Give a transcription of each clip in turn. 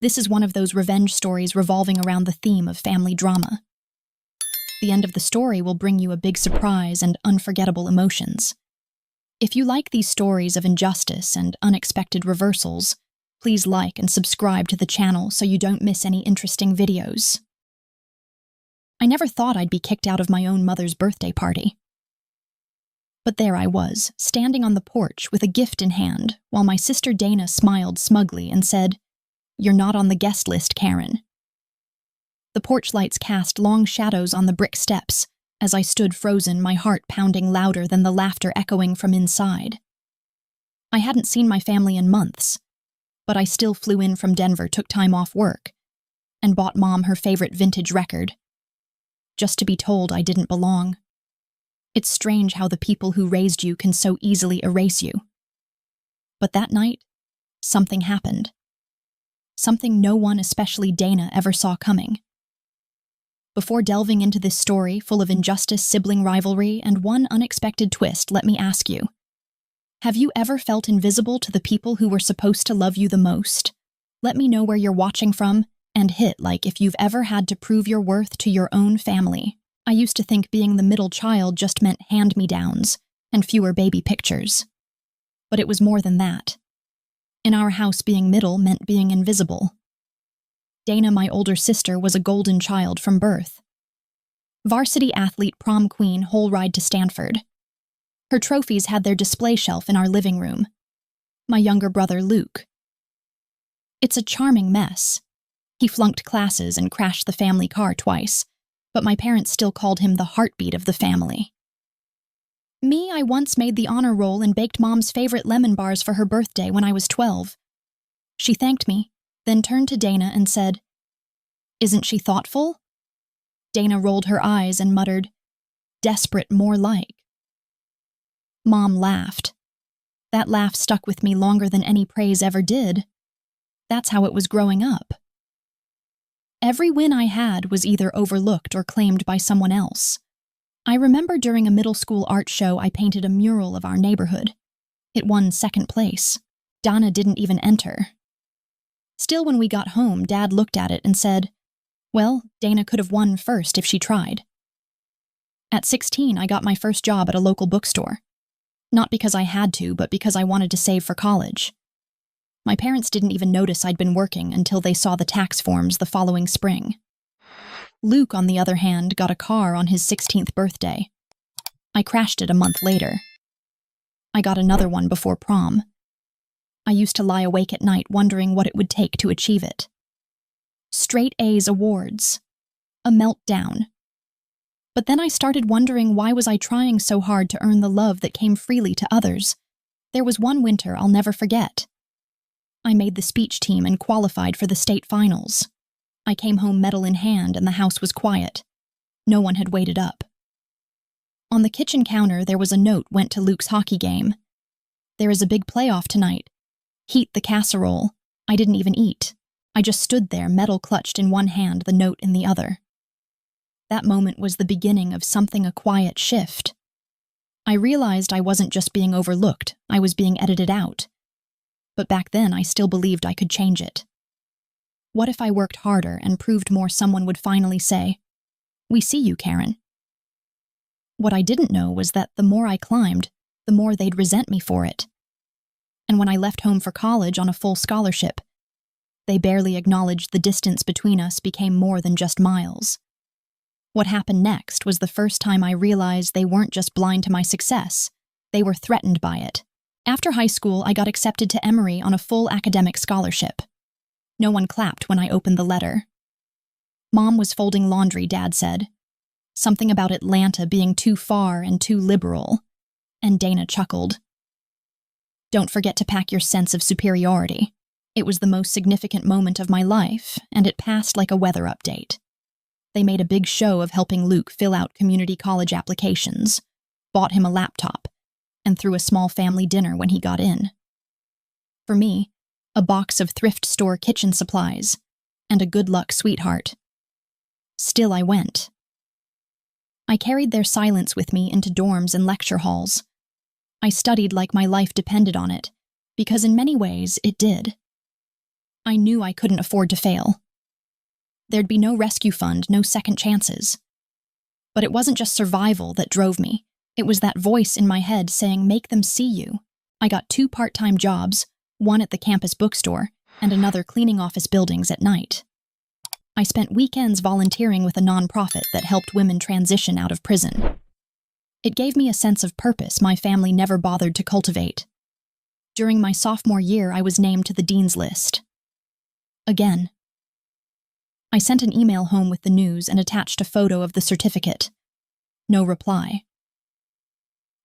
This is one of those revenge stories revolving around the theme of family drama. The end of the story will bring you a big surprise and unforgettable emotions. If you like these stories of injustice and unexpected reversals, please like and subscribe to the channel so you don't miss any interesting videos. I never thought I'd be kicked out of my own mother's birthday party. But there I was, standing on the porch with a gift in hand, while my sister Dana smiled smugly and said, "You're not on the guest list, Karen." The porch lights cast long shadows on the brick steps as I stood frozen, my heart pounding louder than the laughter echoing from inside. I hadn't seen my family in months, but I still flew in from Denver, took time off work, and bought Mom her favorite vintage record, just to be told I didn't belong. It's strange how the people who raised you can so easily erase you. But that night, something happened. Something no one, especially Dana, ever saw coming. Before delving into this story full of injustice, sibling rivalry, and one unexpected twist, let me ask you, have you ever felt invisible to the people who were supposed to love you the most? Let me know where you're watching from, and hit like if you've ever had to prove your worth to your own family. I used to think being the middle child just meant hand-me-downs and fewer baby pictures. But it was more than that. In our house, being middle meant being invisible. Dana, my older sister, was a golden child from birth. Varsity athlete, prom queen, whole ride to Stanford. Her trophies had their display shelf in our living room. My younger brother, Luke. It's a charming mess. He flunked classes and crashed the family car twice, but my parents still called him the heartbeat of the family. Me, I once made the honor roll and baked Mom's favorite lemon bars for her birthday when I was 12. She thanked me, then turned to Dana and said, "Isn't she thoughtful?" Dana rolled her eyes and muttered, "Desperate, more like." Mom laughed. That laugh stuck with me longer than any praise ever did. That's how it was growing up. Every win I had was either overlooked or claimed by someone else. I remember during a middle school art show I painted a mural of our neighborhood. It won second place. Dana didn't even enter. Still, when we got home, Dad looked at it and said, "Well, Dana could have won first if she tried." At 16, I got my first job at a local bookstore. Not because I had to, but because I wanted to save for college. My parents didn't even notice I'd been working until they saw the tax forms the following spring. Luke, on the other hand, got a car on his 16th birthday. I crashed it a month later. I got another one before prom. I used to lie awake at night wondering what it would take to achieve it. Straight A's awards. A meltdown. But then I started wondering, why was I trying so hard to earn the love that came freely to others? There was one winter I'll never forget. I made the speech team and qualified for the state finals. I came home medal in hand and the house was quiet. No one had waited up. On the kitchen counter there was a note went to Luke's hockey game. "There is a big playoff tonight. Heat the casserole." I didn't even eat. I just stood there, medal clutched in one hand, the note in the other. That moment was the beginning of something, a quiet shift. I realized I wasn't just being overlooked, I was being edited out. But back then, I still believed I could change it. What if I worked harder and proved more? Someone would finally say, "We see you, Karen." What I didn't know was that the more I climbed, the more they'd resent me for it. And when I left home for college on a full scholarship, they barely acknowledged the distance between us became more than just miles. What happened next was the first time I realized they weren't just blind to my success, they were threatened by it. After high school, I got accepted to Emory on a full academic scholarship. No one clapped when I opened the letter. Mom was folding laundry, Dad said. Something about Atlanta being too far and too liberal. And Dana chuckled. "Don't forget to pack your sense of superiority." It was the most significant moment of my life, and it passed like a weather update. They made a big show of helping Luke fill out community college applications, bought him a laptop, and threw a small family dinner when he got in. For me, a box of thrift store kitchen supplies, and a good luck sweetheart. Still I went. I carried their silence with me into dorms and lecture halls. I studied like my life depended on it, because in many ways it did. I knew I couldn't afford to fail. There'd be no rescue fund, no second chances. But it wasn't just survival that drove me. It was that voice in my head saying, make them see you. I got 2 part-time jobs, one at the campus bookstore and another cleaning office buildings at night. I spent weekends volunteering with a nonprofit that helped women transition out of prison. It gave me a sense of purpose my family never bothered to cultivate. During my sophomore year, I was named to the dean's list. Again. I sent an email home with the news and attached a photo of the certificate. No reply.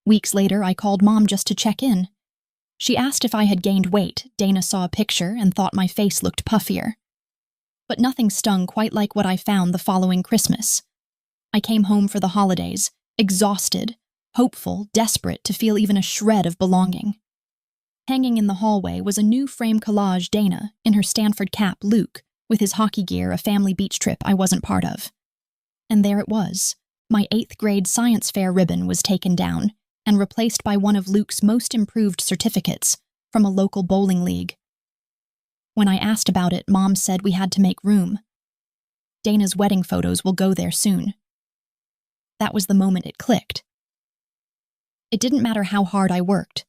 Weeks later, I called Mom just to check in. She asked if I had gained weight. Dana saw a picture and thought my face looked puffier. But nothing stung quite like what I found the following Christmas. I came home for the holidays, exhausted, hopeful, desperate to feel even a shred of belonging. Hanging in the hallway was a new frame collage Dana, in her Stanford cap, Luke, with his hockey gear, a family beach trip I wasn't part of. And there it was. My 8th grade science fair ribbon was taken down and replaced by one of Luke's most improved certificates from a local bowling league. When I asked about it, Mom said we had to make room. Dana's wedding photos will go there soon. That was the moment it clicked. It didn't matter how hard I worked.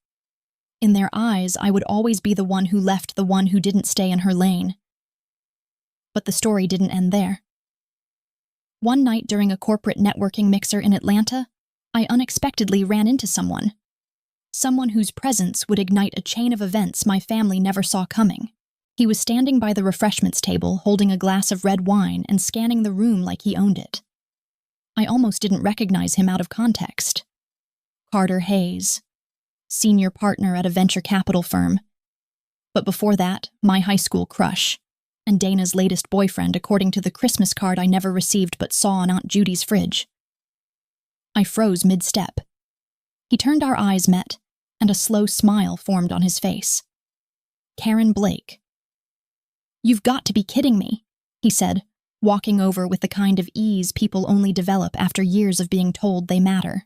In their eyes, I would always be the one who left the one who didn't stay in her lane. But the story didn't end there. One night during a corporate networking mixer in Atlanta, I unexpectedly ran into someone. Someone whose presence would ignite a chain of events my family never saw coming. He was standing by the refreshments table, holding a glass of red wine and scanning the room like he owned it. I almost didn't recognize him out of context. Carter Hayes, senior partner at a venture capital firm. But before that, my high school crush, and Dana's latest boyfriend according to the Christmas card I never received but saw on Aunt Judy's fridge. I froze mid-step. He turned, our eyes met, and a slow smile formed on his face. Karen Blake. "You've got to be kidding me," he said, walking over with the kind of ease people only develop after years of being told they matter.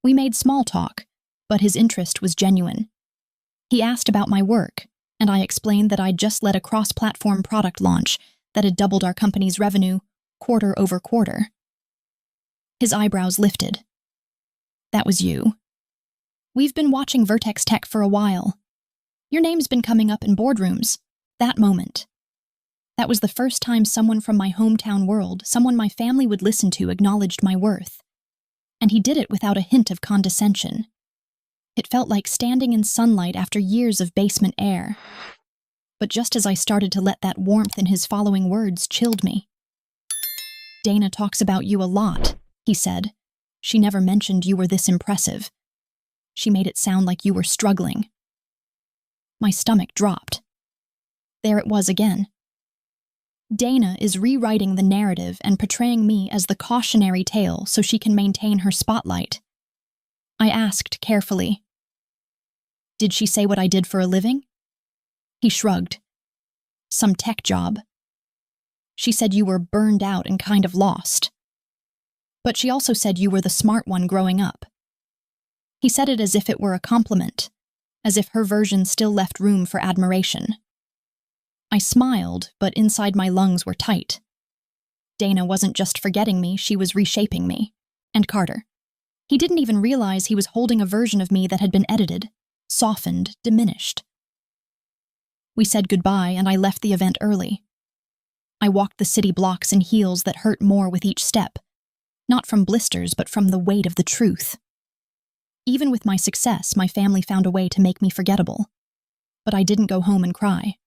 We made small talk, but his interest was genuine. He asked about my work, and I explained that I'd just led a cross-platform product launch that had doubled our company's revenue quarter over quarter. His eyebrows lifted. "That was you. We've been watching Vertex Tech for a while. Your name's been coming up in boardrooms." That moment. That was the first time someone from my hometown world, someone my family would listen to, acknowledged my worth. And he did it without a hint of condescension. It felt like standing in sunlight after years of basement air. But just as I started to let that warmth in his following words chilled me. "Dana talks about you a lot," he said. "She never mentioned you were this impressive. She made it sound like you were struggling." My stomach dropped. There it was again. Dana is rewriting the narrative and portraying me as the cautionary tale so she can maintain her spotlight. I asked carefully, "Did she say what I did for a living?" He shrugged. "Some tech job. She said you were burned out and kind of lost. But she also said you were the smart one growing up." He said it as if it were a compliment, as if her version still left room for admiration. I smiled, but inside my lungs were tight. Dana wasn't just forgetting me, she was reshaping me. And Carter. He didn't even realize he was holding a version of me that had been edited, softened, diminished. We said goodbye, and I left the event early. I walked the city blocks in heels that hurt more with each step, not from blisters, but from the weight of the truth. Even with my success, my family found a way to make me forgettable. But I didn't go home and cry.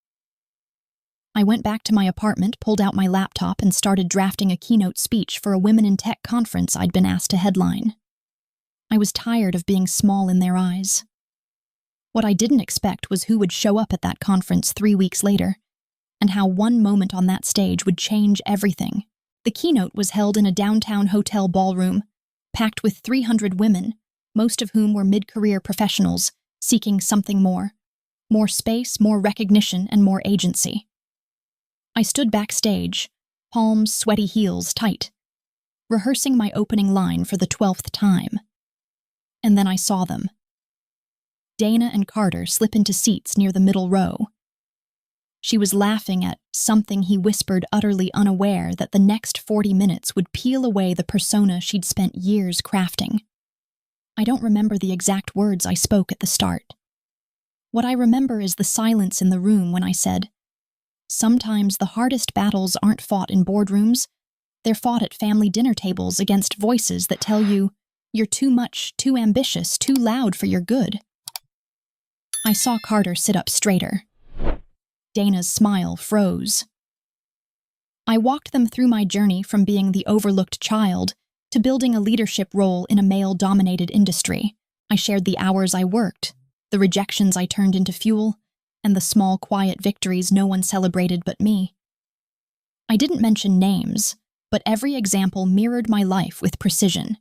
I went back to my apartment, pulled out my laptop, and started drafting a keynote speech for a Women in Tech conference I'd been asked to headline. I was tired of being small in their eyes. What I didn't expect was who would show up at that conference 3 weeks later, and how one moment on that stage would change everything. The keynote was held in a downtown hotel ballroom, packed with 300 women, most of whom were mid-career professionals seeking something more. More space, more recognition, and more agency. I stood backstage, palms, sweaty heels tight, rehearsing my opening line for the 12th time. And then I saw them. Dana and Carter slip into seats near the middle row. She was laughing at something he whispered, utterly unaware that the next 40 minutes would peel away the persona she'd spent years crafting. I don't remember the exact words I spoke at the start. What I remember is the silence in the room when I said, "Sometimes the hardest battles aren't fought in boardrooms. They're fought at family dinner tables against voices that tell you you're too much, too ambitious, too loud for your good." I saw Carter sit up straighter. Dana's smile froze. I walked them through my journey from being the overlooked child to building a leadership role in a male-dominated industry. I shared the hours I worked, the rejections I turned into fuel, and the small, quiet victories no one celebrated but me. I didn't mention names, but every example mirrored my life with precision.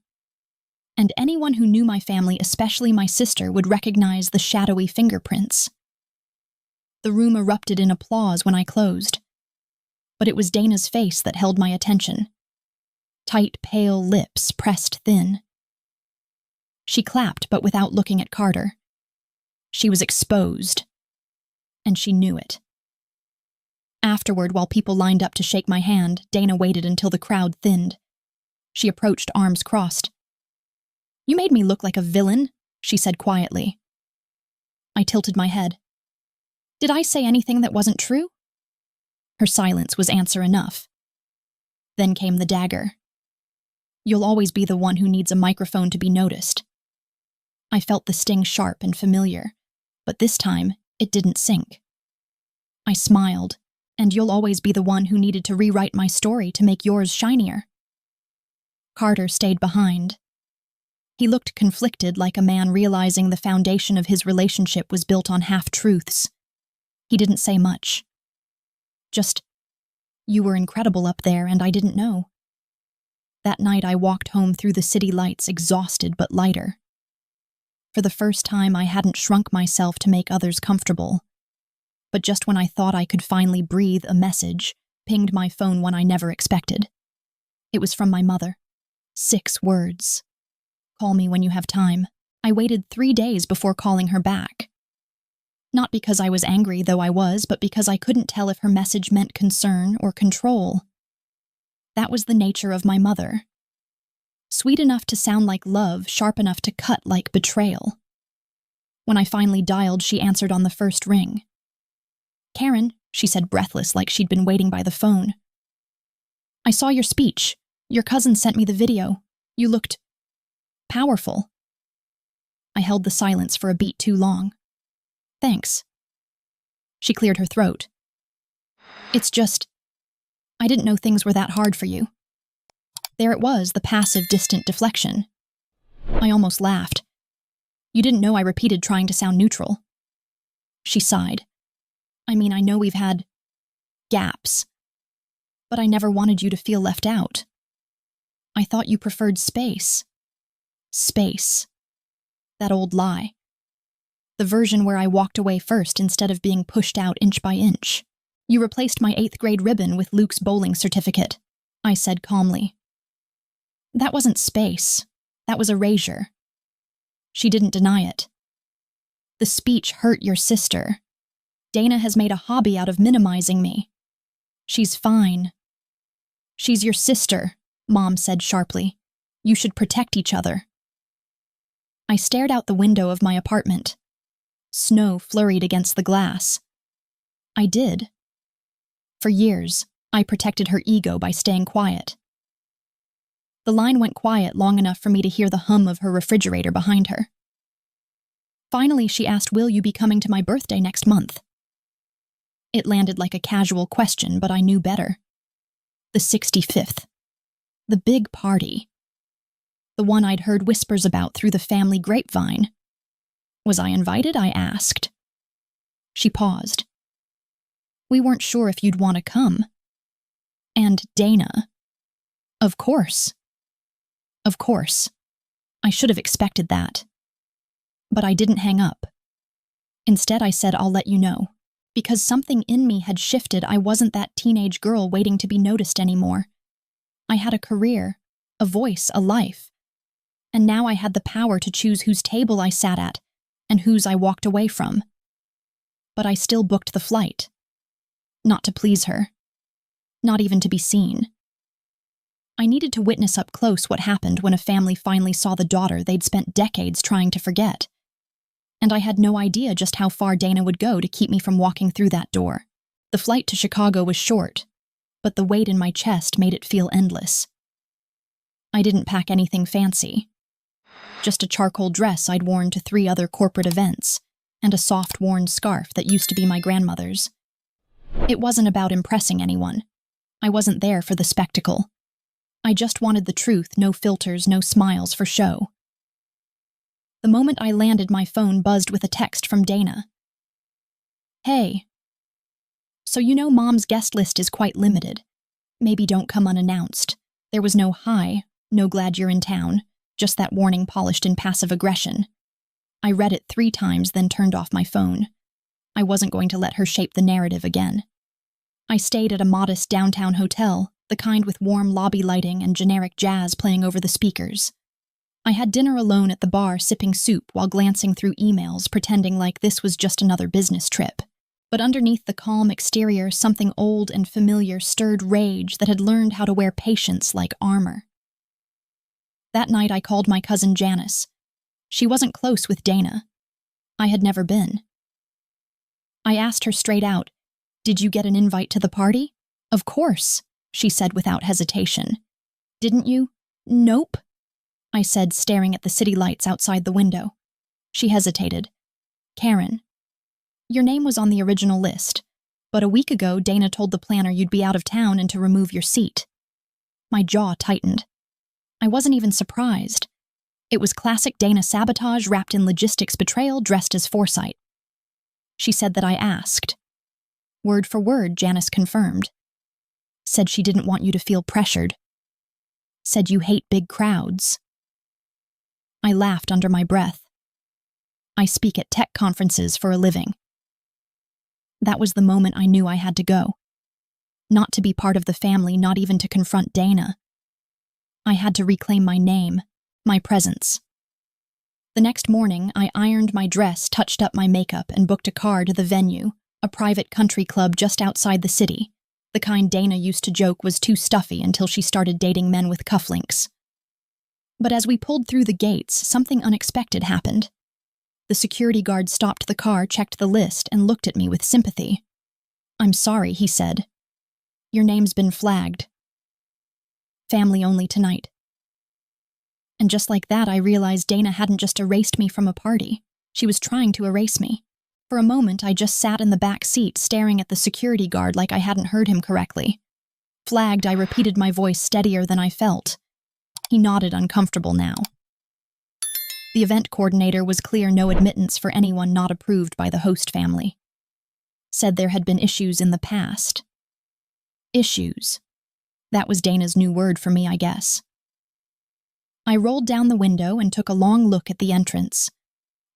And anyone who knew my family, especially my sister, would recognize the shadowy fingerprints. The room erupted in applause when I closed. But it was Dana's face that held my attention. Tight, pale lips pressed thin. She clapped, but without looking at Carter. She was exposed. And she knew it. Afterward, while people lined up to shake my hand, Dana waited until the crowd thinned. She approached, arms crossed. "You made me look like a villain," she said quietly. I tilted my head. "Did I say anything that wasn't true?" Her silence was answer enough. Then came the dagger. "You'll always be the one who needs a microphone to be noticed." I felt the sting sharp and familiar, but this time it didn't sink. I smiled, "And you'll always be the one who needed to rewrite my story to make yours shinier." Carter stayed behind. He looked conflicted, like a man realizing the foundation of his relationship was built on half-truths. He didn't say much. Just, "You were incredible up there, and I didn't know." That night I walked home through the city lights, exhausted but lighter. For the first time, I hadn't shrunk myself to make others comfortable. But just when I thought I could finally breathe, a message pinged my phone, one I never expected. It was from my mother. 6 words. "Call me when you have time." I waited 3 days before calling her back. Not because I was angry, though I was, but because I couldn't tell if her message meant concern or control. That was the nature of my mother. Sweet enough to sound like love, sharp enough to cut like betrayal. When I finally dialed, she answered on the first ring. "Karen," she said, breathless, like she'd been waiting by the phone. "I saw your speech. Your cousin sent me the video. You looked powerful." I held the silence for a beat too long. "Thanks." She cleared her throat. "It's just, I didn't know things were that hard for you." There it was, the passive, distant deflection. I almost laughed. "You didn't know I repeated trying to sound neutral." She sighed. "I mean, I know we've had gaps, but I never wanted you to feel left out. I thought you preferred space." Space. That old lie. The version where I walked away first instead of being pushed out inch by inch. "You replaced my 8th grade ribbon with Luke's bowling certificate," I said calmly. "That wasn't space. That was erasure." She didn't deny it. "The speech hurt your sister. Dana has made a hobby out of minimizing me. She's fine." "She's your sister," Mom said sharply. "You should protect each other." I stared out the window of my apartment. Snow flurried against the glass. I did. For years, I protected her ego by staying quiet. The line went quiet long enough for me to hear the hum of her refrigerator behind her. Finally, she asked, "Will you be coming to my birthday next month?" It landed like a casual question, but I knew better. The 65th. The big party. The one I'd heard whispers about through the family grapevine. Was I invited? I asked. She paused. "We weren't sure if you'd want to come." And Dana. Of course. Of course. I should have expected that. But I didn't hang up. Instead, I said, "I'll let you know." Because something in me had shifted. I wasn't that teenage girl waiting to be noticed anymore. I had a career, a voice, a life. And now I had the power to choose whose table I sat at and whose I walked away from. But I still booked the flight. not to please her, not even to be seen. I needed to witness up close what happened when a family finally saw the daughter they'd spent decades trying to forget. And I had no idea just how far Dana would go to keep me from walking through that door. The flight to Chicago was short, but the weight in my chest made it feel endless. I didn't pack anything fancy. Just a charcoal dress I'd worn to 3 other corporate events, and a soft worn scarf that used to be my grandmother's. It wasn't about impressing anyone. I wasn't there for the spectacle. I just wanted the truth, no filters, no smiles for show. The moment I landed, my phone buzzed with a text from Dana. Hey. So you know Mom's guest list is quite limited. Maybe don't come unannounced. There was no hi, no glad you're in town, just that warning polished in passive aggression. I read it 3 times, then turned off my phone. I wasn't going to let her shape the narrative again. I stayed at a modest downtown hotel, the kind with warm lobby lighting and generic jazz playing over the speakers. I had dinner alone at the bar, sipping soup while glancing through emails, pretending like this was just another business trip. But underneath the calm exterior, something old and familiar stirred rage that had learned how to wear patience like armor. That night I called my cousin Janice. She wasn't close with Dana. I had never been. I asked her straight out, "Did you get an invite to the party?" "Of course," she said without hesitation. "Didn't you?" "Nope," I said, staring at the city lights outside the window. She hesitated. "Karen, your name was on the original list, but a week ago Dana told the planner you'd be out of town and to remove your seat." My jaw tightened. I wasn't even surprised. It was classic Dana sabotage wrapped in logistics betrayal dressed as foresight. She said that I asked. Word for word, Janice confirmed. Said she didn't want you to feel pressured. Said you hate big crowds. I laughed under my breath. I speak at tech conferences for a living. That was the moment I knew I had to go. Not to be part of the family, not even to confront Dana. I had to reclaim my name, my presence. The next morning, I ironed my dress, touched up my makeup, and booked a car to the venue, a private country club just outside the city, the kind Dana used to joke was too stuffy until she started dating men with cufflinks. But as we pulled through the gates, something unexpected happened. The security guard stopped the car, checked the list, and looked at me with sympathy. "I'm sorry," he said. "Your name's been flagged. Family only tonight." And just like that, I realized Dana hadn't just erased me from a party. She was trying to erase me. For a moment, I just sat in the back seat, staring at the security guard like I hadn't heard him correctly. Flagged, I repeated, my voice steadier than I felt. He nodded, uncomfortable now. The event coordinator was clear, no admittance for anyone not approved by the host family. Said there had been issues in the past. Issues. That was Dana's new word for me, I guess. I rolled down the window and took a long look at the entrance.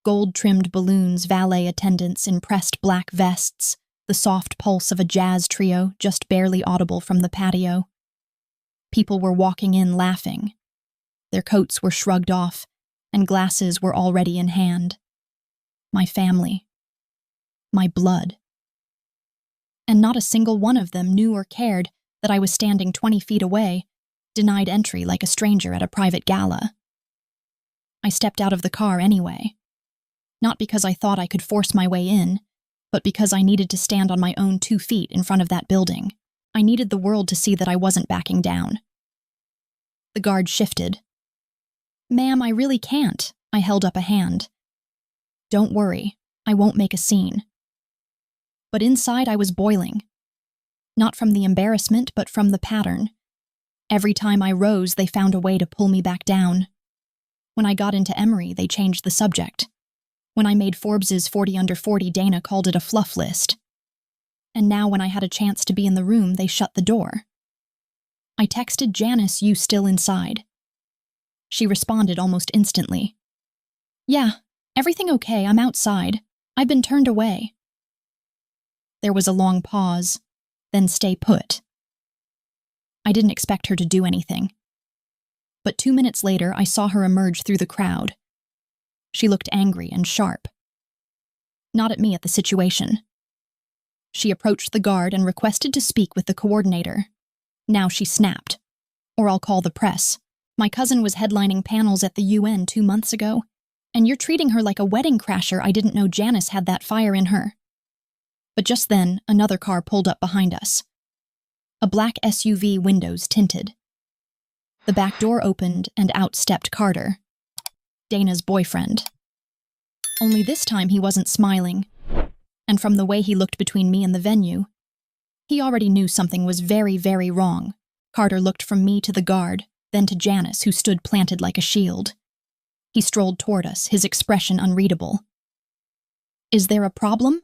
Gold-trimmed balloons, valet attendants in pressed black vests, the soft pulse of a jazz trio just barely audible from the patio. People were walking in laughing. Their coats were shrugged off, and glasses were already in hand. My family. My blood. And not a single one of them knew or cared that I was standing 20 feet away, denied entry like a stranger at a private gala. I stepped out of the car anyway. Not because I thought I could force my way in, but because I needed to stand on my own 2 feet in front of that building. I needed the world to see that I wasn't backing down. The guard shifted. "Ma'am, I really can't." I held up a hand. "Don't worry, I won't make a scene." But inside I was boiling. Not from the embarrassment, but from the pattern. Every time I rose, they found a way to pull me back down. When I got into Emory, they changed the subject. When I made Forbes's 40 Under 40, Dana called it a fluff list. And now when I had a chance to be in the room, they shut the door. I texted Janice, "You still inside?" She responded almost instantly. "Yeah, everything okay, I'm outside. I've been turned away." There was a long pause, then stay put. I didn't expect her to do anything. But 2 minutes later, I saw her emerge through the crowd. She looked angry and sharp. Not at me, at the situation. She approached the guard and requested to speak with the coordinator. Now she snapped. Or I'll call the press. My cousin was headlining panels at the UN 2 months ago, and you're treating her like a wedding crasher. I didn't know Janice had that fire in her. But just then, another car pulled up behind us. A black SUV, windows tinted. The back door opened and out stepped Carter, Dana's boyfriend. Only this time he wasn't smiling, and from the way he looked between me and the venue, he already knew something was very, very wrong. Carter looked from me to the guard, then to Janice, who stood planted like a shield. He strolled toward us, his expression unreadable. "Is there a problem?"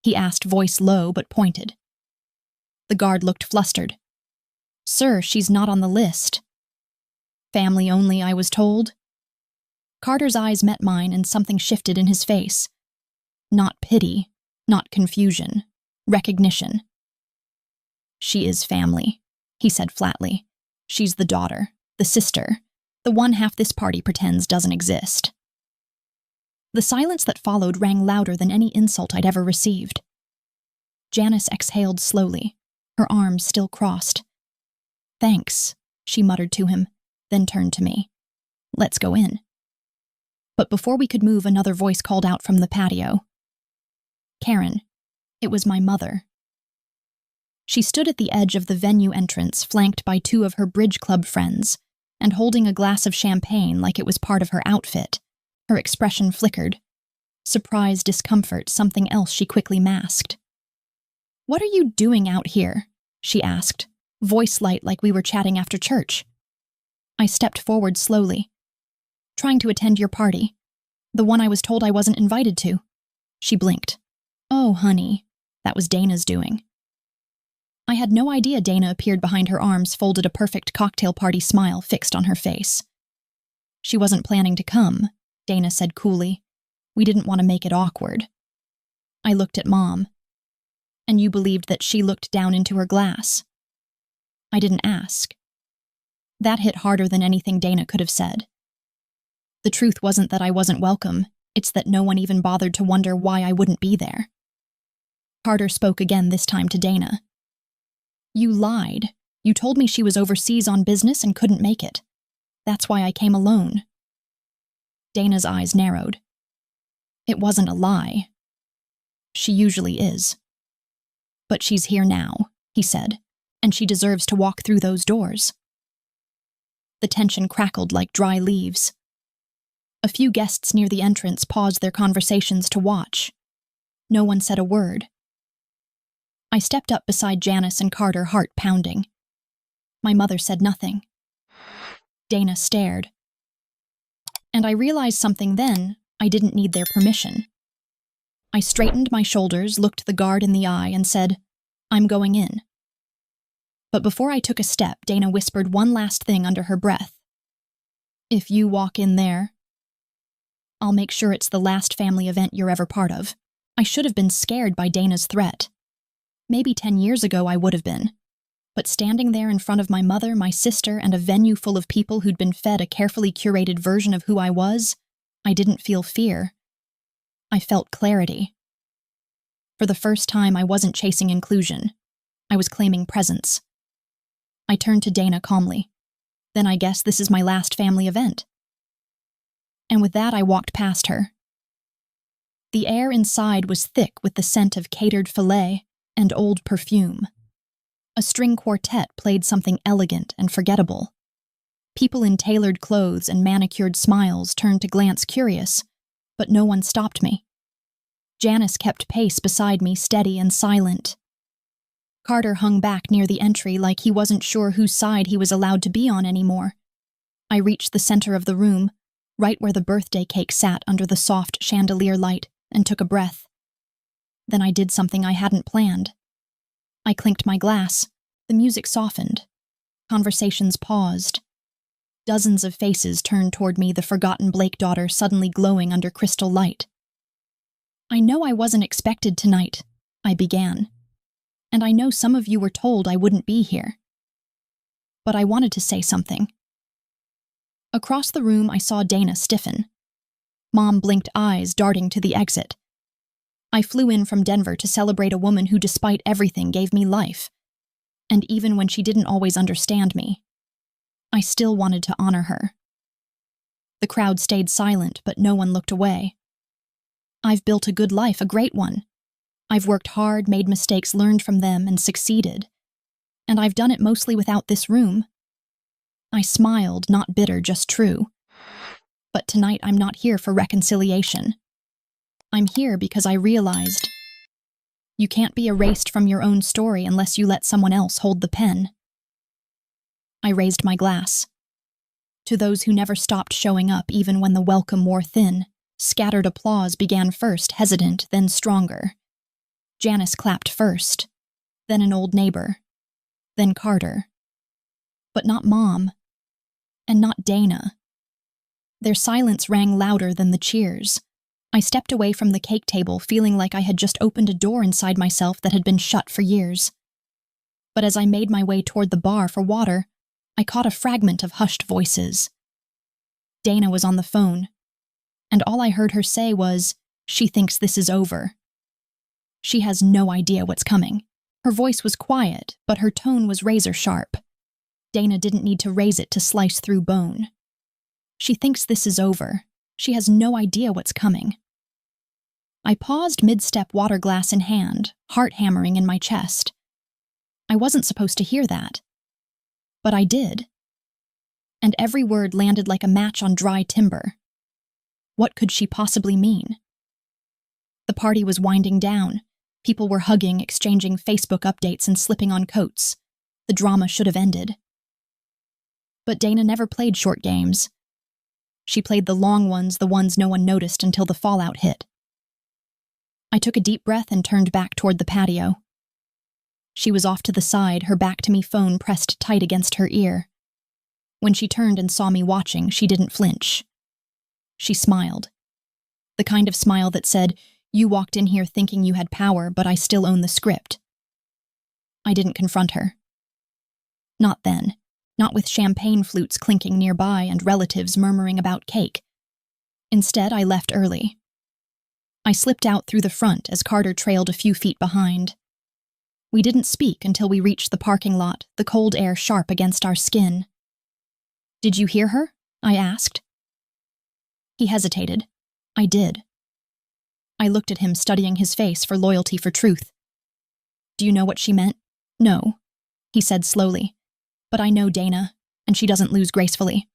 he asked, voice low but pointed. The guard looked flustered. "Sir, she's not on the list." "Family only, I was told." Carter's eyes met mine and something shifted in his face. Not pity, not confusion, recognition. "She is family," he said flatly. "She's the daughter, the sister, the one half this party pretends doesn't exist." The silence that followed rang louder than any insult I'd ever received. Janice exhaled slowly, her arms still crossed. "Thanks," she muttered to him, then turned to me. "Let's go in." But before we could move, another voice called out from the patio. "Karen." It was my mother. She stood at the edge of the venue entrance, flanked by 2 of her bridge club friends, and holding a glass of champagne like it was part of her outfit. Her expression flickered. Surprise, discomfort, something else she quickly masked. "What are you doing out here?" she asked, voice light like we were chatting after church. I stepped forward slowly. "Trying to attend your party. The one I was told I wasn't invited to." She blinked. "Oh, honey, that was Dana's doing." I had no idea Dana appeared behind her arms, folded, a perfect cocktail party smile fixed on her face. "She wasn't planning to come," Dana said coolly. "We didn't want to make it awkward." I looked at Mom. "And you believed that she looked down into her glass?" I didn't ask. That hit harder than anything Dana could have said. The truth wasn't that I wasn't welcome, it's that no one even bothered to wonder why I wouldn't be there. Carter spoke again, this time to Dana. "You lied. You told me she was overseas on business and couldn't make it. That's why I came alone." Dana's eyes narrowed. "It wasn't a lie. She usually is. But she's here now," he said, "and she deserves to walk through those doors." The tension crackled like dry leaves. A few guests near the entrance paused their conversations to watch. No one said a word. I stepped up beside Janice and Carter, heart pounding. My mother said nothing. Dana stared. And I realized something then. I didn't need their permission. I straightened my shoulders, looked the guard in the eye, and said, "I'm going in." But before I took a step, Dana whispered one last thing under her breath. "If you walk in there, I'll make sure it's the last family event you're ever part of." I should have been scared by Dana's threat. Maybe 10 years ago I would have been. But standing there in front of my mother, my sister, and a venue full of people who'd been fed a carefully curated version of who I was, I didn't feel fear. I felt clarity. For the first time, I wasn't chasing inclusion. I was claiming presence. I turned to Dana calmly. "Then I guess this is my last family event." And with that, I walked past her. The air inside was thick with the scent of catered filet and old perfume. A string quartet played something elegant and forgettable. People in tailored clothes and manicured smiles turned to glance curious, but no one stopped me. Janice kept pace beside me, steady and silent. Carter hung back near the entry like he wasn't sure whose side he was allowed to be on anymore. I reached the center of the room, right where the birthday cake sat under the soft chandelier light, and took a breath. Then I did something I hadn't planned. I clinked my glass. The music softened. Conversations paused. Dozens of faces turned toward me, the forgotten Blake daughter suddenly glowing under crystal light. "I know I wasn't expected tonight," I began. "And I know some of you were told I wouldn't be here. But I wanted to say something." Across the room, I saw Dana stiffen. Mom blinked, eyes darting to the exit. I flew in from Denver to celebrate a woman who, despite everything, gave me life. And even when she didn't always understand me, I still wanted to honor her. The crowd stayed silent, but no one looked away. I've built a good life, a great one. I've worked hard, made mistakes, learned from them, and succeeded. And I've done it mostly without this room. I smiled, not bitter, just true. But tonight I'm not here for reconciliation. I'm here because I realized you can't be erased from your own story unless you let someone else hold the pen. I raised my glass. To those who never stopped showing up even when the welcome wore thin, scattered applause began first, hesitant, then stronger. Janice clapped first, then an old neighbor, then Carter. But not Mom, and not Dana. Their silence rang louder than the cheers. I stepped away from the cake table, feeling like I had just opened a door inside myself that had been shut for years. But as I made my way toward the bar for water, I caught a fragment of hushed voices. Dana was on the phone, and all I heard her say was, "She thinks this is over." She has no idea what's coming. Her voice was quiet, but her tone was razor sharp. Dana didn't need to raise it to slice through bone. She thinks this is over. She has no idea what's coming. I paused mid-step, water glass in hand, heart hammering in my chest. I wasn't supposed to hear that. But I did. And every word landed like a match on dry timber. What could she possibly mean? The party was winding down. People were hugging, exchanging Facebook updates, and slipping on coats. The drama should have ended. But Dana never played short games. She played the long ones, the ones no one noticed until the fallout hit. I took a deep breath and turned back toward the patio. She was off to the side, her back to me, phone pressed tight against her ear. When she turned and saw me watching, she didn't flinch. She smiled. The kind of smile that said, "You walked in here thinking you had power, but I still own the script." I didn't confront her. Not then. Not with champagne flutes clinking nearby and relatives murmuring about cake. Instead, I left early. I slipped out through the front as Carter trailed a few feet behind. We didn't speak until we reached the parking lot, the cold air sharp against our skin. "Did you hear her?" I asked. He hesitated. I did. I looked at him, studying his face for loyalty, for truth. "Do you know what she meant?" "No," he said slowly. "But I know Dana, and she doesn't lose gracefully."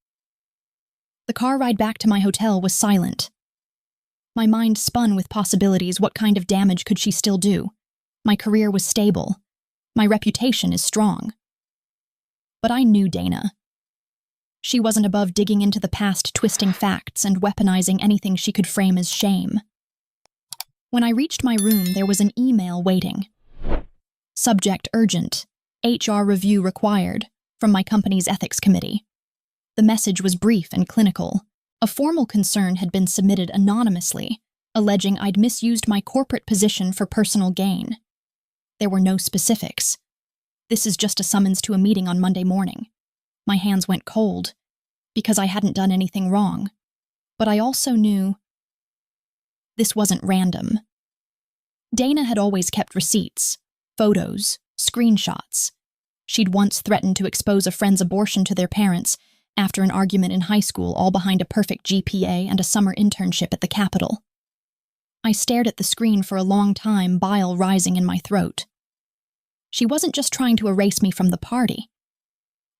The car ride back to my hotel was silent. My mind spun with possibilities. What kind of damage could she still do? My career was stable. My reputation is strong. But I knew Dana. She wasn't above digging into the past, twisting facts, and weaponizing anything she could frame as shame. When I reached my room, there was an email waiting. Subject: urgent. HR review required. From my company's ethics committee. The message was brief and clinical. A formal concern had been submitted anonymously, alleging I'd misused my corporate position for personal gain. There were no specifics. "This is just a summons to a meeting on Monday morning." My hands went cold, because I hadn't done anything wrong. But I also knew this wasn't random. Dana had always kept receipts, photos, screenshots. She'd once threatened to expose a friend's abortion to their parents after an argument in high school, all behind a perfect GPA and a summer internship at the Capitol. I stared at the screen for a long time, bile rising in my throat. She wasn't just trying to erase me from the party.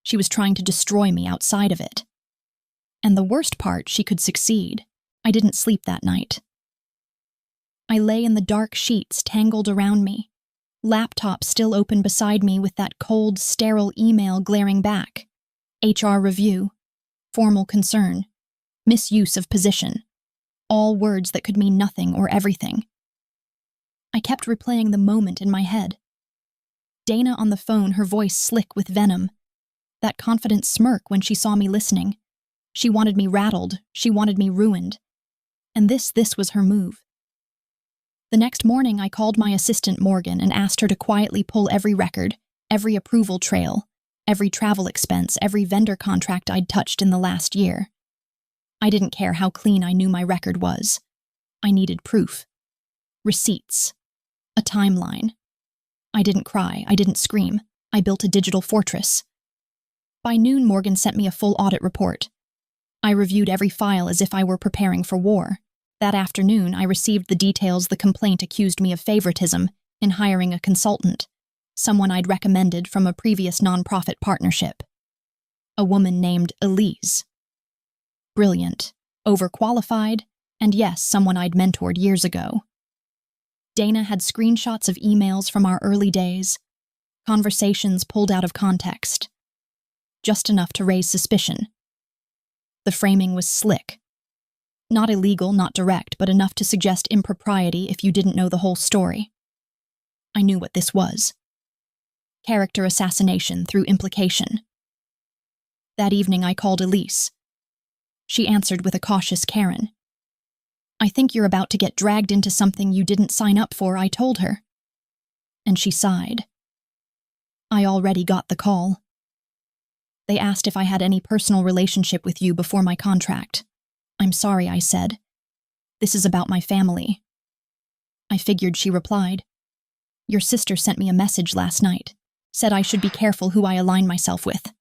She was trying to destroy me outside of it. And the worst part, she could succeed. I didn't sleep that night. I lay in the dark sheets tangled around me, laptop still open beside me with that cold, sterile email glaring back. HR review, formal concern, misuse of position, all words that could mean nothing or everything. I kept replaying the moment in my head. Dana on the phone, her voice slick with venom. That confident smirk when she saw me listening. She wanted me rattled, she wanted me ruined. And this was her move. The next morning, I called my assistant Morgan and asked her to quietly pull every record, every approval trail, every travel expense, every vendor contract I'd touched in the last year. I didn't care how clean I knew my record was. I needed proof. receipts, a timeline. I didn't cry, I didn't scream. I built a digital fortress. By noon, Morgan sent me a full audit report. I reviewed every file as if I were preparing for war. That afternoon, I received the details the complaint accused me of favoritism in hiring a consultant, someone I'd recommended from a previous nonprofit partnership. A woman named Elise. Brilliant, overqualified, and yes, someone I'd mentored years ago. Dana had screenshots of emails from our early days, conversations pulled out of context, just enough to raise suspicion. The framing was slick. Not illegal, not direct, but enough to suggest impropriety if you didn't know the whole story. I knew what this was. Character assassination through implication. That evening I called Elise. She answered with a cautious Karen. "I think you're about to get dragged into something you didn't sign up for," I told her. And she sighed. I already got the call. They asked if I had any personal relationship with you before my contract. "I'm sorry," I said. "This is about my family." I figured she replied. "Your sister sent me a message last night, said I should be careful who I align myself with."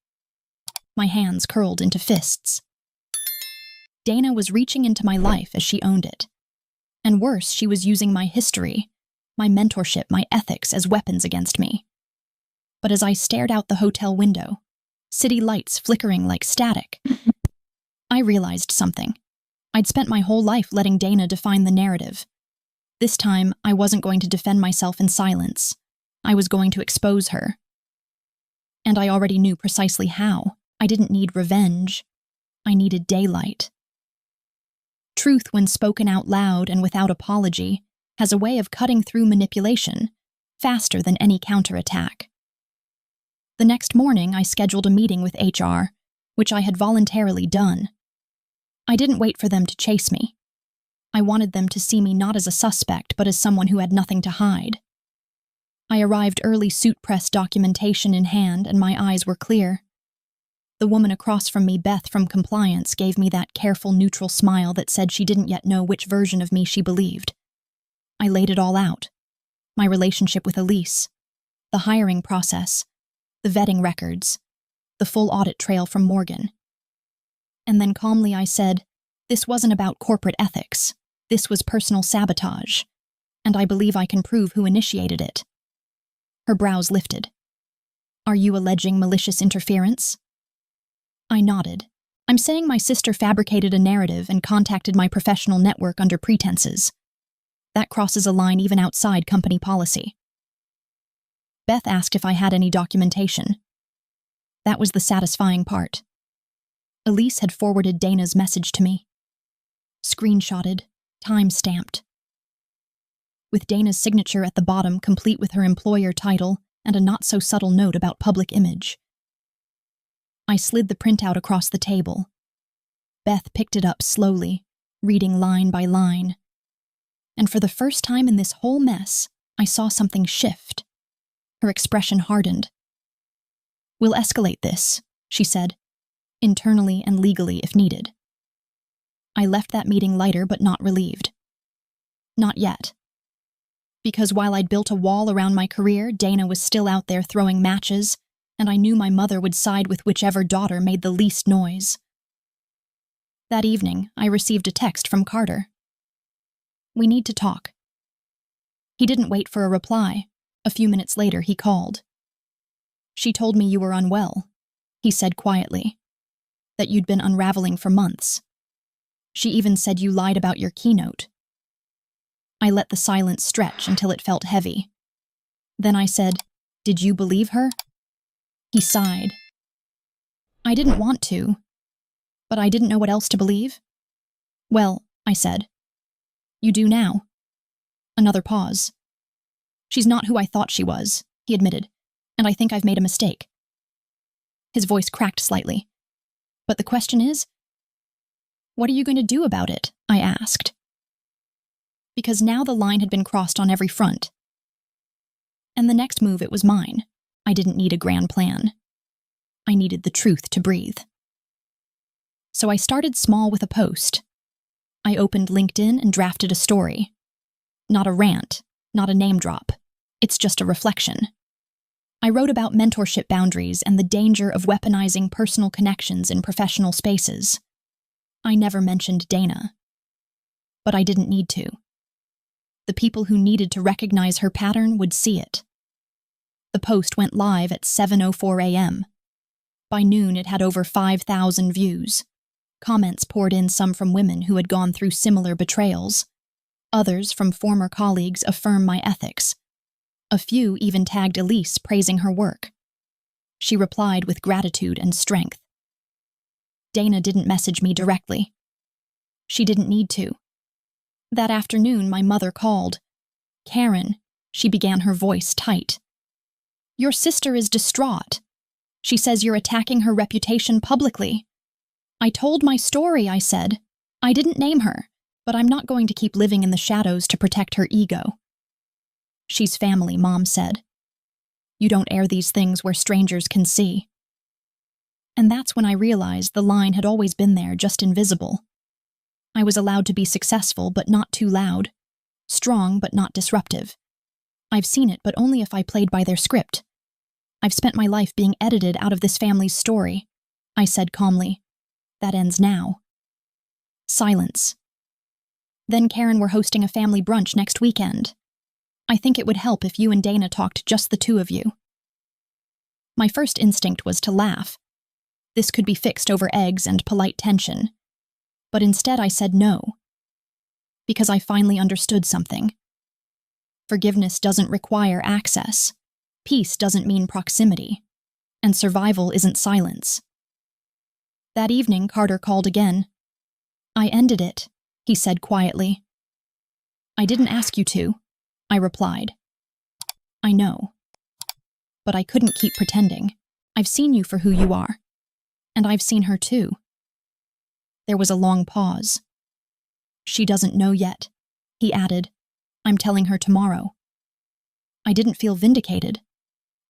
My hands curled into fists. Dana was reaching into my life as she owned it. And worse, she was using my history, my mentorship, my ethics as weapons against me. But as I stared out the hotel window, city lights flickering like static, I realized something. I'd spent my whole life letting Dana define the narrative. This time, I wasn't going to defend myself in silence. I was going to expose her. And I already knew precisely how. I didn't need revenge. I needed daylight. Truth, when spoken out loud and without apology, has a way of cutting through manipulation, faster than any counterattack. The next morning, I scheduled a meeting with HR, which I had voluntarily done. I didn't wait for them to chase me. I wanted them to see me not as a suspect, but as someone who had nothing to hide. I arrived early, suit press documentation in hand, and my eyes were clear. The woman across from me, Beth from compliance, gave me that careful, neutral smile that said she didn't yet know which version of me she believed. I laid it all out. My relationship with Elise, the hiring process, the vetting records, the full audit trail from Morgan. And then calmly I said, this wasn't about corporate ethics. This was personal sabotage, and I believe I can prove who initiated it. Her brows lifted. "Are you alleging malicious interference?" I nodded. "I'm saying my sister fabricated a narrative and contacted my professional network under pretenses. That crosses a line even outside company policy." Beth asked if I had any documentation. That was the satisfying part. Elise had forwarded Dana's message to me. Screenshotted, time-stamped. With Dana's signature at the bottom, complete with her employer title and a not-so-subtle note about public image. I slid the printout across the table. Beth picked it up slowly, reading line by line. And for the first time in this whole mess, I saw something shift. Her expression hardened. "We'll escalate this," she said, "internally and legally if needed." I left that meeting lighter but not relieved. Not yet. Because while I'd built a wall around my career, Dana was still out there throwing matches, and I knew my mother would side with whichever daughter made the least noise. That evening, I received a text from Carter. "We need to talk." He didn't wait for a reply. A few minutes later, he called. "She told me you were unwell," he said quietly, "that you'd been unraveling for months. She even said you lied about your keynote." I let the silence stretch until it felt heavy. Then I said, "Did you believe her?" He sighed. "I didn't want to, but I didn't know what else to believe." "Well," I said, "you do now." Another pause. "She's not who I thought she was," he admitted, "and I think I've made a mistake." His voice cracked slightly. "But the question is, what are you going to do about it?" I asked. Because now the line had been crossed on every front. And the next move, it was mine. I didn't need a grand plan. I needed the truth to breathe. So I started small with a post. I opened LinkedIn and drafted a story. Not a rant, not a name drop. It's just a reflection. I wrote about mentorship boundaries and the danger of weaponizing personal connections in professional spaces. I never mentioned Dana. But I didn't need to. The people who needed to recognize her pattern would see it. The post went live at 7:04 a.m. By noon, it had over 5,000 views. Comments poured in, some from women who had gone through similar betrayals. Others from former colleagues affirm my ethics. A few even tagged Elise, praising her work. She replied with gratitude and strength. Dana didn't message me directly. She didn't need to. That afternoon, my mother called. "Karen," she began, her voice tight. "Your sister is distraught. She says you're attacking her reputation publicly." I told my story, I said. I didn't name her, but I'm not going to keep living in the shadows to protect her ego. "She's family," Mom said. "You don't air these things where strangers can see." And that's when I realized the line had always been there, just invisible. I was allowed to be successful, but not too loud. Strong, but not disruptive. I've seen it, but only if I played by their script. I've spent my life being edited out of this family's story, I said calmly. That ends now. Silence. "Then, Karen, we're hosting a family brunch next weekend. I think it would help if you and Dana talked, just the two of you." My first instinct was to laugh. This could be fixed over eggs and polite tension. But instead I said no. Because I finally understood something. Forgiveness doesn't require access. Peace doesn't mean proximity. And survival isn't silence. That evening, Carter called again. "I ended it," he said quietly. "I didn't ask you to," I replied. "I know. But I couldn't keep pretending. I've seen you for who you are. And I've seen her too." There was a long pause. "She doesn't know yet," he added. "I'm telling her tomorrow." I didn't feel vindicated.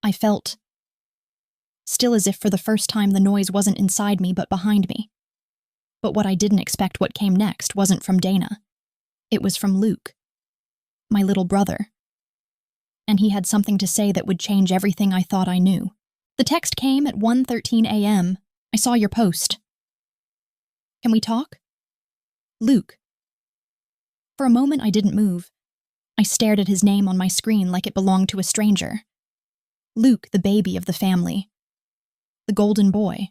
I felt still, as if for the first time the noise wasn't inside me but behind me. But what I didn't expect, what came next, wasn't from Dana. It was from Luke, my little brother. And he had something to say that would change everything I thought I knew. The text came at 1:13 a.m. "I saw your post. Can we talk?" Luke. For a moment I didn't move. I stared at his name on my screen like it belonged to a stranger. Luke, the baby of the family. The golden boy.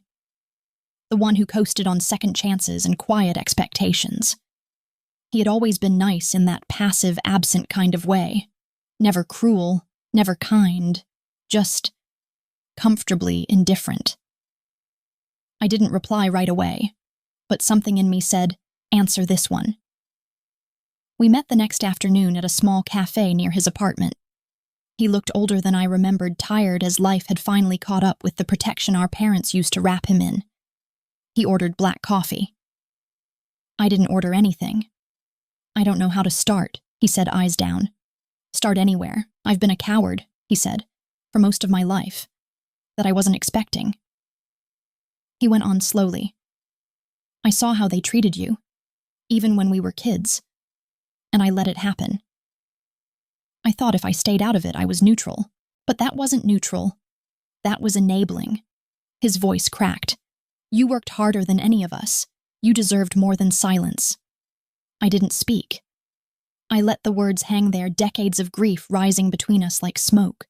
The one who coasted on second chances and quiet expectations. He had always been nice in that passive, absent kind of way. Never cruel, never kind, just comfortably indifferent. I didn't reply right away, but something in me said, "Answer this one." We met the next afternoon at a small cafe near his apartment. He looked older than I remembered, tired as life had finally caught up with the protection our parents used to wrap him in. He ordered black coffee. I didn't order anything. "I don't know how to start," he said, eyes down. "Start anywhere. I've been a coward," he said, "for most of my life. That I wasn't expecting." He went on slowly. "I saw how they treated you, even when we were kids, and I let it happen. I thought if I stayed out of it, I was neutral. But that wasn't neutral. That was enabling." His voice cracked. "You worked harder than any of us. You deserved more than silence." I didn't speak. I let the words hang there, decades of grief rising between us like smoke.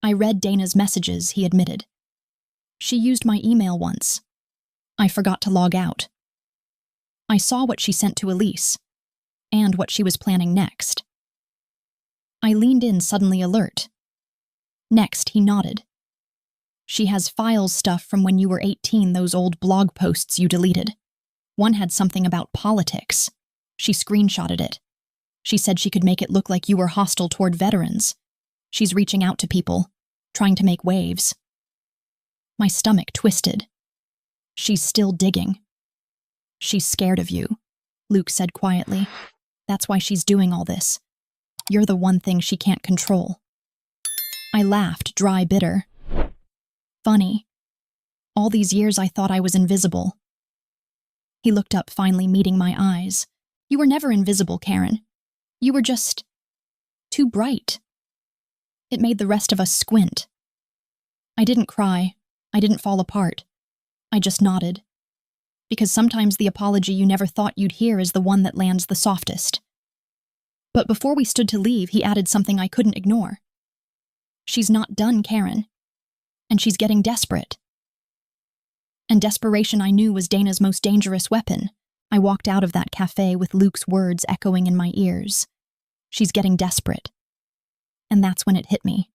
I read Dana's messages, he admitted. She used my email once. I forgot to log out. I saw what she sent to Elise, and what she was planning next. I leaned in, suddenly alert. Next, he nodded. "She has files stuff from when you were 18, those old blog posts you deleted. One had something about politics. She screenshotted it. She said she could make it look like you were hostile toward veterans. She's reaching out to people, trying to make waves." My stomach twisted. "She's still digging." "She's scared of you," Luke said quietly. "That's why she's doing all this. You're the one thing she can't control." I laughed, dry, bitter. "Funny. All these years I thought I was invisible." He looked up, finally meeting my eyes. "You were never invisible, Karen. You were just too bright. It made the rest of us squint. I didn't cry. I didn't fall apart. I just nodded. Because sometimes the apology you never thought you'd hear is the one that lands the softest. But before we stood to leave, he added something I couldn't ignore. She's not done, Karen. And she's getting desperate. And desperation, I knew, was Dana's most dangerous weapon. I walked out of that cafe with Luke's words echoing in my ears. She's getting desperate. And that's when it hit me.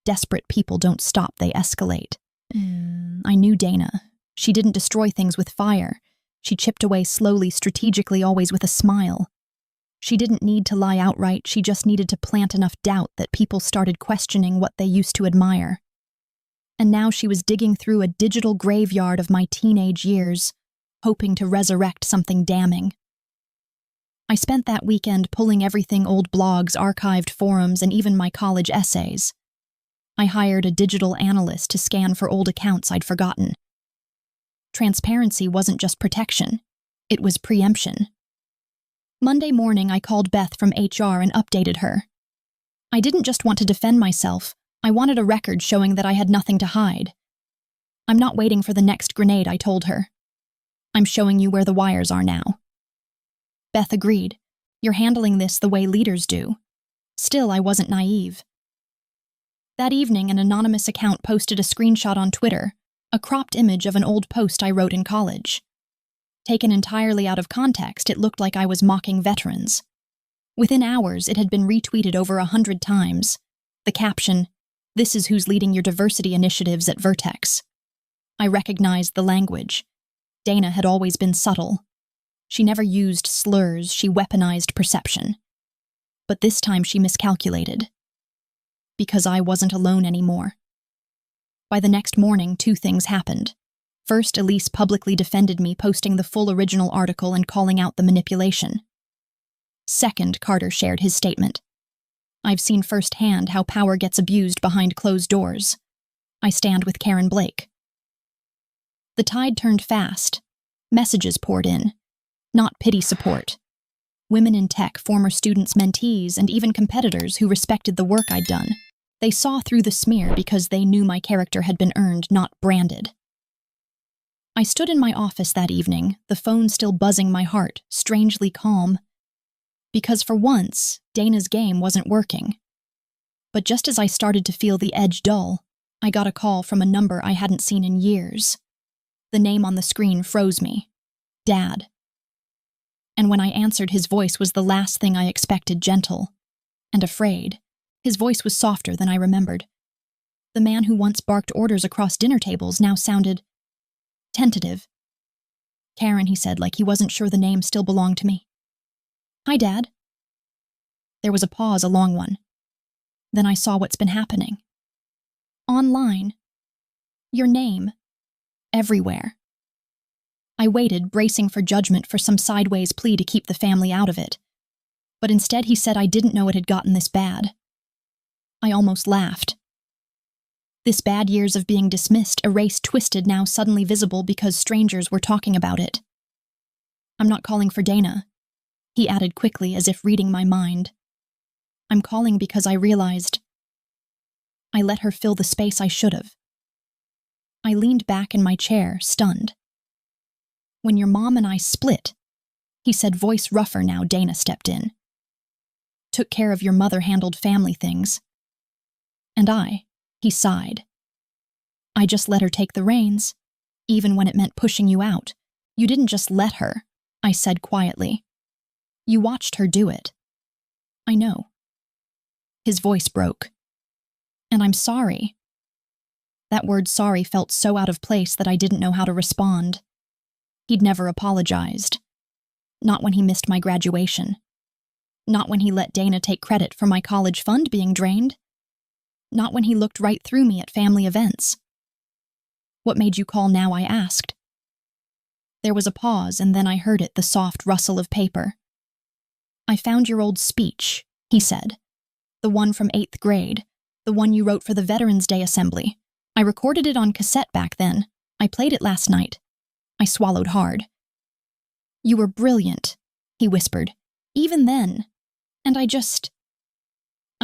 Desperate people don't stop, they escalate. I knew Dana. She didn't destroy things with fire. She chipped away slowly, strategically, always with a smile. She didn't need to lie outright, she just needed to plant enough doubt that people started questioning what they used to admire. And now she was digging through a digital graveyard of my teenage years, hoping to resurrect something damning. I spent that weekend pulling everything: old blogs, archived forums, and even my college essays. I hired a digital analyst to scan for old accounts I'd forgotten. Transparency wasn't just protection, it was preemption. Monday morning, I called Beth from HR and updated her. I didn't just want to defend myself, I wanted a record showing that I had nothing to hide. I'm not waiting for the next grenade, I told her. I'm showing you where the wires are now. Beth agreed. You're handling this the way leaders do. Still, I wasn't naive. That evening, an anonymous account posted a screenshot on Twitter, a cropped image of an old post I wrote in college. Taken entirely out of context, it looked like I was mocking veterans. Within hours, it had been retweeted over 100 times. The caption, "This is who's leading your diversity initiatives at Vertex." I recognized the language. Dana had always been subtle. She never used slurs, she weaponized perception. But this time she miscalculated. Because I wasn't alone anymore. By the next morning, 2 things happened. First, Elise publicly defended me, posting the full original article and calling out the manipulation. Second, Carter shared his statement. I've seen firsthand how power gets abused behind closed doors. I stand with Karen Blake. The tide turned fast. Messages poured in. Not pity support. Women in tech, former students, mentees, and even competitors who respected the work I'd done. They saw through the smear because they knew my character had been earned, not branded. I stood in my office that evening, the phone still buzzing my heart, strangely calm. Because for once, Dana's game wasn't working. But just as I started to feel the edge dull, I got a call from a number I hadn't seen in years. The name on the screen froze me. Dad. And when I answered, his voice was the last thing I expected: gentle and afraid. His voice was softer than I remembered. The man who once barked orders across dinner tables now sounded tentative. Karen, he said, like he wasn't sure the name still belonged to me. Hi, Dad. There was a pause, a long one. Then I saw what's been happening. Online. Your name. Everywhere. I waited, bracing for judgment, for some sideways plea to keep the family out of it. But instead he said I didn't know it had gotten this bad. I almost laughed. This bad years of being dismissed, erased, twisted, now suddenly visible because strangers were talking about it. I'm not calling for Dana, he added quickly, as if reading my mind. I'm calling because I realized I let her fill the space I should have. I leaned back in my chair, stunned. When your mom and I split, he said, voice rougher now. Dana stepped in. Took care of your mother, handled family things. And he sighed. I just let her take the reins, even when it meant pushing you out. You didn't just let her, I said quietly. You watched her do it. I know. His voice broke. And I'm sorry. That word sorry felt so out of place that I didn't know how to respond. He'd never apologized. Not when he missed my graduation. Not when he let Dana take credit for my college fund being drained. Not when he looked right through me at family events. What made you call now? I asked. There was a pause, and then I heard it, the soft rustle of paper. I found your old speech, he said. The one from 8th grade. The one you wrote for the Veterans Day assembly. I recorded it on cassette back then. I played it last night. I swallowed hard. You were brilliant, he whispered. Even then. And I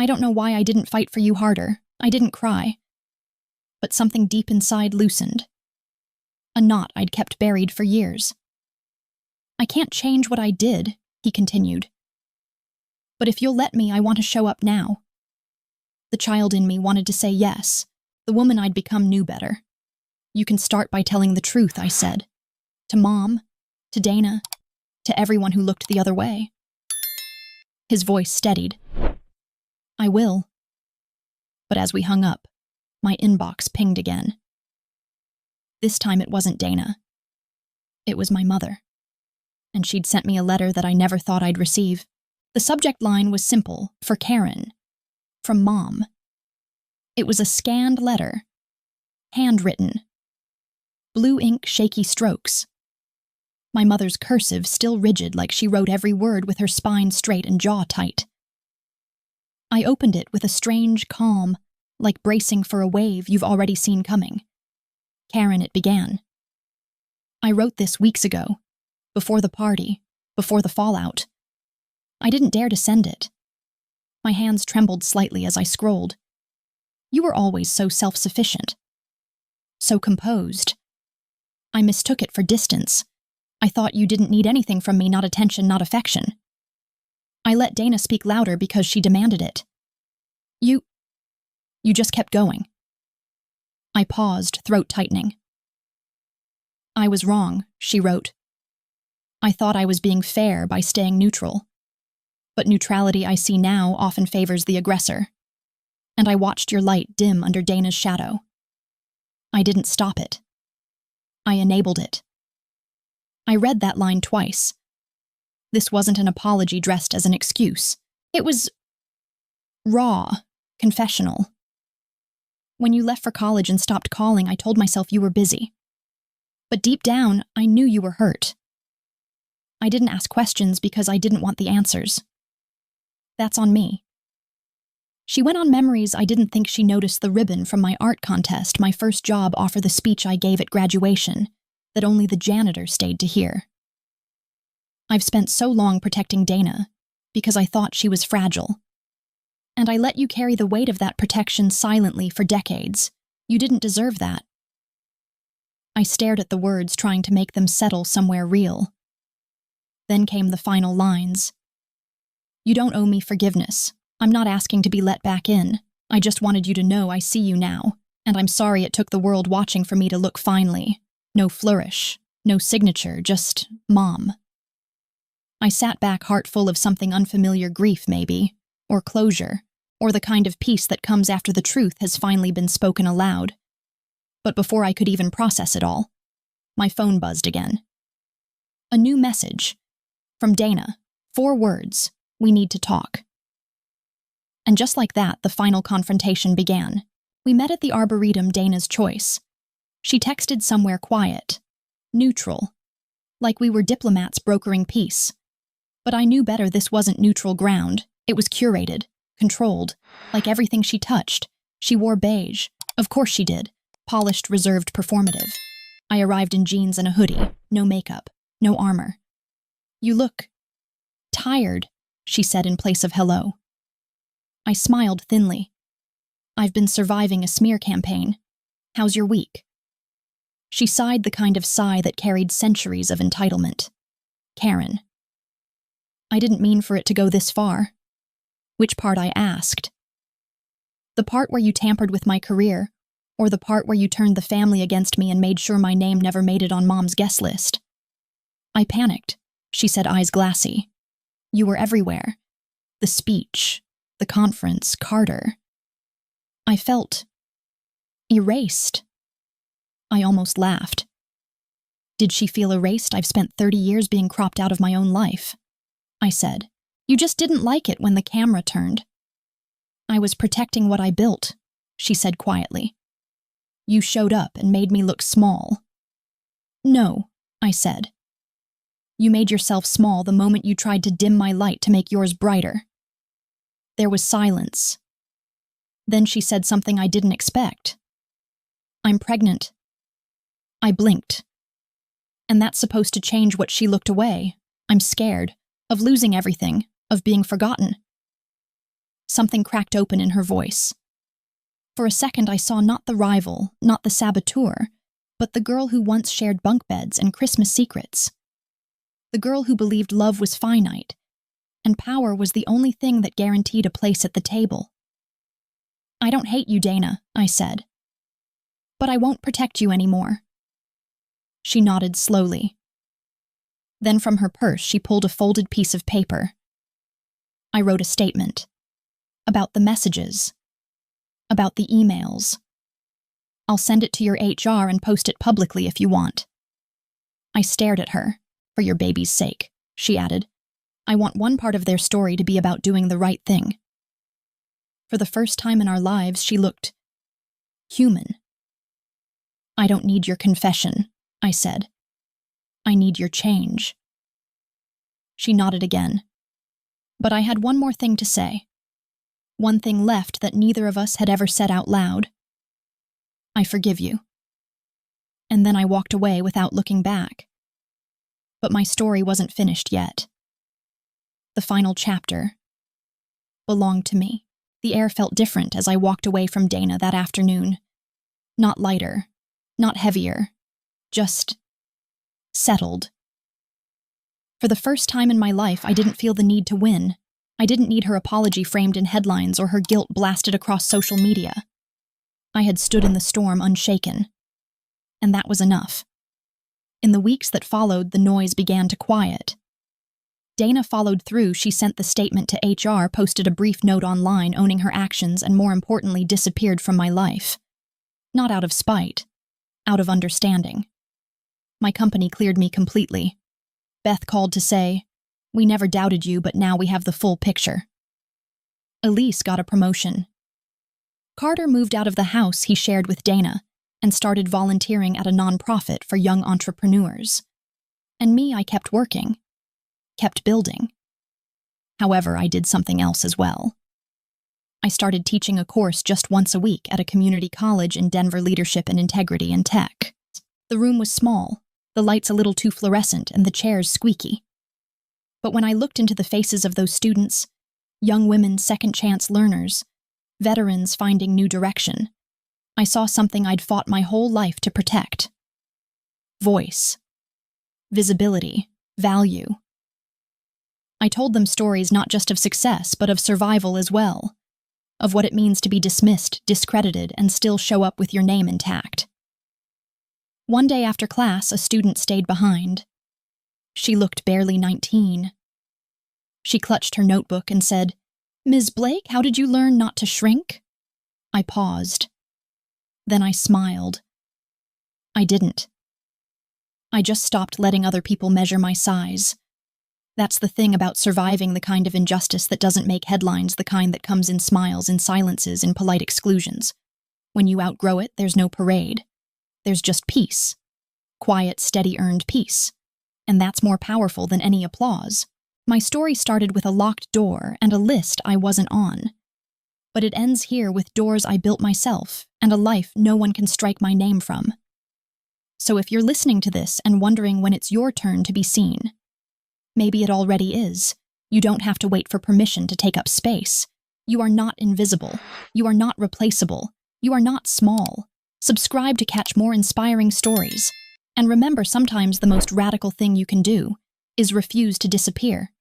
don't know why I didn't fight for you harder. I didn't cry. But something deep inside loosened. A knot I'd kept buried for years. I can't change what I did, he continued. But if you'll let me, I want to show up now. The child in me wanted to say yes. The woman I'd become knew better. You can start by telling the truth, I said. To Mom, to Dana, to everyone who looked the other way. His voice steadied. I will. But as we hung up, my inbox pinged again. This time it wasn't Dana. It was my mother. And she'd sent me a letter that I never thought I'd receive. The subject line was simple, for Karen, from Mom. It was a scanned letter, handwritten, blue ink, shaky strokes. My mother's cursive still rigid, like she wrote every word with her spine straight and jaw tight. I opened it with a strange calm, like bracing for a wave you've already seen coming. Karen, it began. I wrote this weeks ago, before the party, before the fallout. I didn't dare to send it. My hands trembled slightly as I scrolled. You were always so self-sufficient, so composed. I mistook it for distance. I thought you didn't need anything from me, not attention, not affection. I let Dana speak louder because she demanded it. You just kept going. I paused, throat tightening. I was wrong, she wrote. I thought I was being fair by staying neutral. But neutrality I see now often favors the aggressor. And I watched your light dim under Dana's shadow. I didn't stop it. I enabled it. I read that line twice. This wasn't an apology dressed as an excuse. It was raw, confessional. When you left for college and stopped calling, I told myself you were busy. But deep down, I knew you were hurt. I didn't ask questions because I didn't want the answers. That's on me. She went on memories. I didn't think she noticed the ribbon from my art contest, my first job offer, the speech I gave at graduation, that only the janitor stayed to hear. I've spent so long protecting Dana because I thought she was fragile. And I let you carry the weight of that protection silently for decades. You didn't deserve that. I stared at the words, trying to make them settle somewhere real. Then came the final lines. You don't owe me forgiveness. I'm not asking to be let back in. I just wanted you to know I see you now, and I'm sorry it took the world watching for me to look finely. No flourish, no signature, just Mom. I sat back, heart full of something unfamiliar, grief maybe, or closure, or the kind of peace that comes after the truth has finally been spoken aloud. But before I could even process it all, my phone buzzed again. A new message. From Dana. 4 words. We need to talk. And just like that, the final confrontation began. We met at the Arboretum, Dana's choice. She texted somewhere quiet, neutral, like we were diplomats brokering peace. But I knew better. This wasn't neutral ground. It was curated, controlled, like everything she touched. She wore beige. Of course she did. Polished, reserved, performative. I arrived in jeans and a hoodie, no makeup, no armor. You look tired, she said in place of hello. I smiled thinly. I've been surviving a smear campaign. How's your week? She sighed, the kind of sigh that carried centuries of entitlement. Karen. I didn't mean for it to go this far. Which part? I asked. The part where you tampered with my career, or the part where you turned the family against me and made sure my name never made it on Mom's guest list? I panicked, she said, eyes glassy. You were everywhere. The speech, the conference, Carter. I felt erased. I almost laughed. Did she feel erased? I've spent 30 years being cropped out of my own life. I said, you just didn't like it when the camera turned. I was protecting what I built, she said quietly. You showed up and made me look small. No, I said. You made yourself small the moment you tried to dim my light to make yours brighter. There was silence. Then she said something I didn't expect. I'm pregnant. I blinked. And that's supposed to change what? She looked away. I'm scared. Of losing everything. Of being forgotten. Something cracked open in her voice. For a second I saw not the rival, not the saboteur, but the girl who once shared bunk beds and Christmas secrets. The girl who believed love was finite, and power was the only thing that guaranteed a place at the table. "I don't hate you, Dana," I said. "But I won't protect you anymore." She nodded slowly. Then from her purse she pulled a folded piece of paper. I wrote a statement. About the messages. About the emails. "I'll send it to your HR and post it publicly if you want." I stared at her. "For your baby's sake," she added. "I want one part of their story to be about doing the right thing." For the first time in our lives, she looked human. "I don't need your confession," I said. "I need your change." She nodded again. But I had one more thing to say. One thing left that neither of us had ever said out loud. "I forgive you." And then I walked away without looking back. But my story wasn't finished yet. The final chapter belonged to me. The air felt different as I walked away from Dana that afternoon. Not lighter, not heavier, just settled. For the first time in my life, I didn't feel the need to win. I didn't need her apology framed in headlines or her guilt blasted across social media. I had stood in the storm unshaken. And that was enough. In the weeks that followed, the noise began to quiet. Dana followed through. She sent the statement to HR, posted a brief note online owning her actions, and more importantly, disappeared from my life. Not out of spite, out of understanding. My company cleared me completely. Beth called to say, "We never doubted you, but now we have the full picture." Elise got a promotion. Carter moved out of the house he shared with Dana and started volunteering at a nonprofit for young entrepreneurs. And me, I kept working. Kept building. However, I did something else as well. I started teaching a course just once a week at a community college in Denver, leadership and integrity and tech. The room was small, the lights a little too fluorescent, and the chairs squeaky. But when I looked into the faces of those students, young women, second-chance learners, veterans finding new direction, I saw something I'd fought my whole life to protect. Voice. Visibility. Value. I told them stories not just of success, but of survival as well, of what it means to be dismissed, discredited, and still show up with your name intact. One day after class, a student stayed behind. She looked barely 19. She clutched her notebook and said, "Ms. Blake, how did you learn not to shrink?" I paused. Then I smiled. I didn't. I just stopped letting other people measure my size. That's the thing about surviving the kind of injustice that doesn't make headlines, the kind that comes in smiles, in silences, in polite exclusions. When you outgrow it, there's no parade. There's just peace. Quiet, steady, earned peace. And that's more powerful than any applause. My story started with a locked door and a list I wasn't on. But it ends here with doors I built myself and a life no one can strike my name from. So if you're listening to this and wondering when it's your turn to be seen, maybe it already is. You don't have to wait for permission to take up space. You are not invisible. You are not replaceable. You are not small. Subscribe to catch more inspiring stories. And remember, sometimes the most radical thing you can do is refuse to disappear.